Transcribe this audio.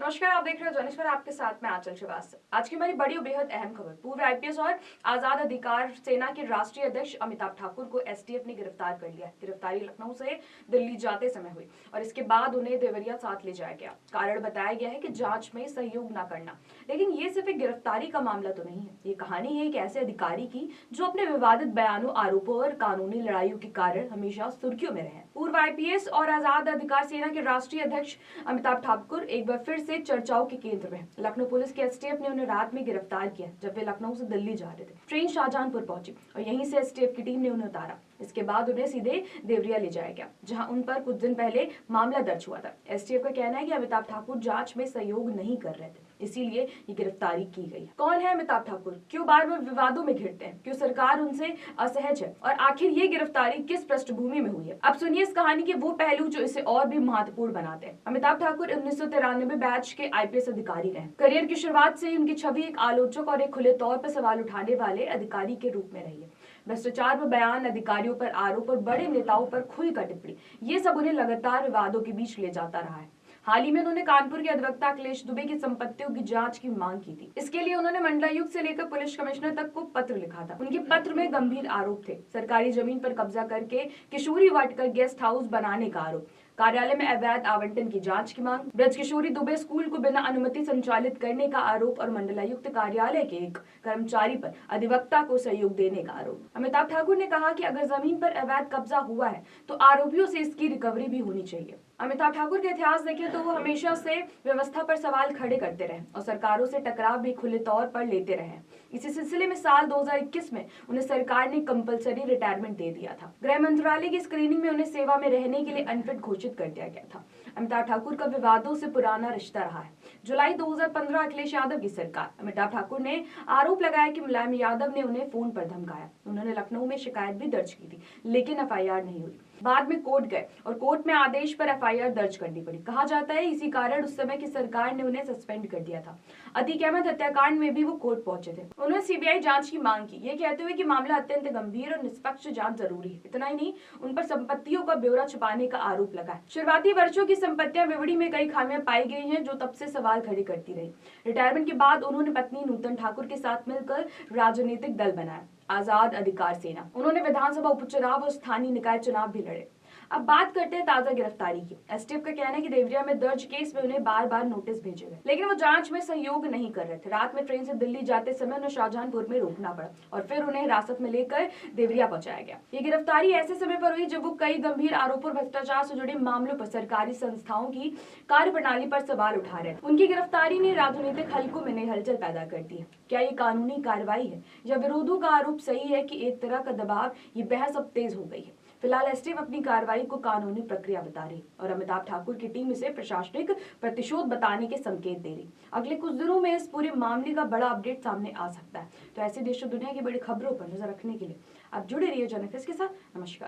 नमस्कार, आप देख रहे हो जनिश्वर, आपके साथ में आंचल श्रीवास्तव। आज की हमारी बड़ी और बेहद अहम खबर। पूर्व आईपीएस और आजाद अधिकार सेना के राष्ट्रीय अध्यक्ष अमिताभ ठाकुर को एसटीएफ ने गिरफ्तार कर लिया। गिरफ्तारी लखनऊ से दिल्ली जाते समय हुई और इसके बाद उन्हें देवरिया साथ ले जाया गया। कारण बताया गया है कि जांच में सहयोग न करना। लेकिन ये सिर्फ एक गिरफ्तारी का मामला तो नहीं है। ये कहानी है एक ऐसे अधिकारी की जो अपने विवादित बयानों, आरोपों और कानूनी लड़ाइयों के कारण हमेशा सुर्खियों में रहे। पूर्व आईपीएस और आजाद अधिकार सेना के राष्ट्रीय अध्यक्ष अमिताभ ठाकुर एक बार फिर से चर्चाओं के केंद्र में। लखनऊ पुलिस के एसटीएफ ने उन्हें रात में गिरफ्तार किया जब वे लखनऊ से दिल्ली जा रहे थे। ट्रेन शाहजहांपुर पहुंची और यहीं से एसटीएफ की टीम ने उन्हें उतारा। इसके बाद उन्हें सीधे देवरिया ले जाया गया, जहां उन पर कुछ दिन पहले मामला दर्ज हुआ था। एसटीएफ का कहना है कि अमिताभ ठाकुर जांच में सहयोग नहीं कर रहे थे, इसीलिए ये गिरफ्तारी की गई। कौन है अमिताभ ठाकुर? क्यों बार बार विवादों में घिरते हैं? क्यों सरकार उनसे असहज है? और आखिर ये गिरफ्तारी किस पृष्ठभूमि में हुई है? अब सुनिए इस कहानी के वो पहलू जो इसे और भी महत्वपूर्ण बनाते हैं। अमिताभ ठाकुर 1993 बैच के आईपीएस अधिकारी रहे। करियर की शुरुआत से ही उनकी छवि एक आलोचक और एक खुले तौर पर सवाल उठाने वाले अधिकारी के रूप में रही है। भ्रष्टाचार पर बयान, अधिकारियों पर आरोप और बड़े नेताओं पर खुलकर टिप्पणी, ये सब उन्हें लगातार विवादों के बीच ले जाता रहा है। हाल ही में उन्होंने कानपुर के अधिवक्ता अखिलेश दुबे की संपत्तियों की जांच की मांग की थी। इसके लिए उन्होंने मंडलायुक्त से लेकर पुलिस कमिश्नर तक को पत्र लिखा था। उनके पत्र में गंभीर आरोप थे। सरकारी जमीन पर कब्जा करके किशोरी वाटिका गेस्ट हाउस बनाने का आरोप, कार्यालय में अवैध आवंटन की जांच की मांग, ब्रजकिशोरी दुबे स्कूल को बिना अनुमति संचालित करने का आरोप और मंडलायुक्त कार्यालय के एक कर्मचारी पर अधिवक्ता को सहयोग देने का आरोप। अमिताभ ठाकुर ने कहा कि अगर जमीन पर अवैध कब्जा हुआ है तो आरोपियों से इसकी रिकवरी भी होनी चाहिए। अमिताभ ठाकुर का इतिहास देखें तो वो हमेशा से व्यवस्था पर सवाल खड़े करते रहे और सरकारों से टकराव भी खुले तौर पर लेते रहे। इसी सिलसिले में साल 2021 में उन्हें सरकार ने कंपलसरी रिटायरमेंट दे दिया था। गृह मंत्रालय की स्क्रीनिंग में उन्हें सेवा में रहने के लिए अनफिट घोषित कर दिया गया था। अमिताभ ठाकुर का विवादों से पुराना रिश्ता रहा है। जुलाई 2015 अखिलेश यादव की सरकार, अमिताभ ठाकुर ने आरोप लगाया कि मुलायम यादव ने उन्हें फोन पर धमकाया। उन्होंने लखनऊ में शिकायत भी दर्ज की थी, लेकिन एफआईआर नहीं हुई। बाद में कोर्ट गए और कोर्ट में आदेश पर एफआईआर दर्ज करनी पड़ी। कहा जाता है इसी कारण उस समय की सरकार ने उन्हें सस्पेंड कर दिया था। अतीक अहमद हत्याकांड में भी वो कोर्ट पहुंचे थे। उन्होंने सीबीआई जांच की मांग की, ये कहते हुए कि मामला अत्यंत गंभीर और निष्पक्ष जांच जरूरी है। इतना ही नहीं, उन पर संपत्तियों का ब्यौरा छुपाने का आरोप लगा है। शुरुआती वर्षों की संपत्तियां विवड़ी में कई खामियां पाई गई हैं, जो तब से सवाल खड़े करती रही। रिटायरमेंट के बाद उन्होंने पत्नी नूतन ठाकुर के साथ मिलकर राजनीतिक दल बनाया, आजाद अधिकार सेना। उन्होंने विधानसभा उपचुनाव और स्थानीय निकाय चुनाव भी लड़े। अब बात करते हैं ताजा गिरफ्तारी की। एसटीएफ का कहना है कि देवरिया में दर्ज केस में उन्हें बार बार नोटिस भेजे गए, लेकिन वो जांच में सहयोग नहीं कर रहे थे। रात में ट्रेन से दिल्ली जाते समय उन्हें शाहजहांपुर में रोकना पड़ा और फिर उन्हें हिरासत में लेकर देवरिया पहुंचाया गया। ये गिरफ्तारी ऐसे समय पर हुई जब वो कई गंभीर आरोपों और भ्रष्टाचार से जुड़े मामलों पर सरकारी संस्थाओं की कार्यप्रणाली पर सवाल उठा रहे थे। उनकी गिरफ्तारी ने राजनीतिक हलकों में नई हलचल पैदा कर दी है। क्या ये कानूनी कार्रवाई है या विरोधों का आरोप सही है कि एक तरह का दबाव? ये बहस अब तेज हो गई है। फिलहाल एसटीएफ अपनी कार्रवाई को कानूनी प्रक्रिया बता रही और अमिताभ ठाकुर की टीम इसे प्रशासनिक प्रतिशोध बताने के संकेत दे रही। अगले कुछ दिनों में इस पूरे मामले का बड़ा अपडेट सामने आ सकता है। तो ऐसे देश और दुनिया की बड़ी खबरों पर नजर रखने के लिए आप जुड़े रहिए जनहित के साथ। नमस्कार।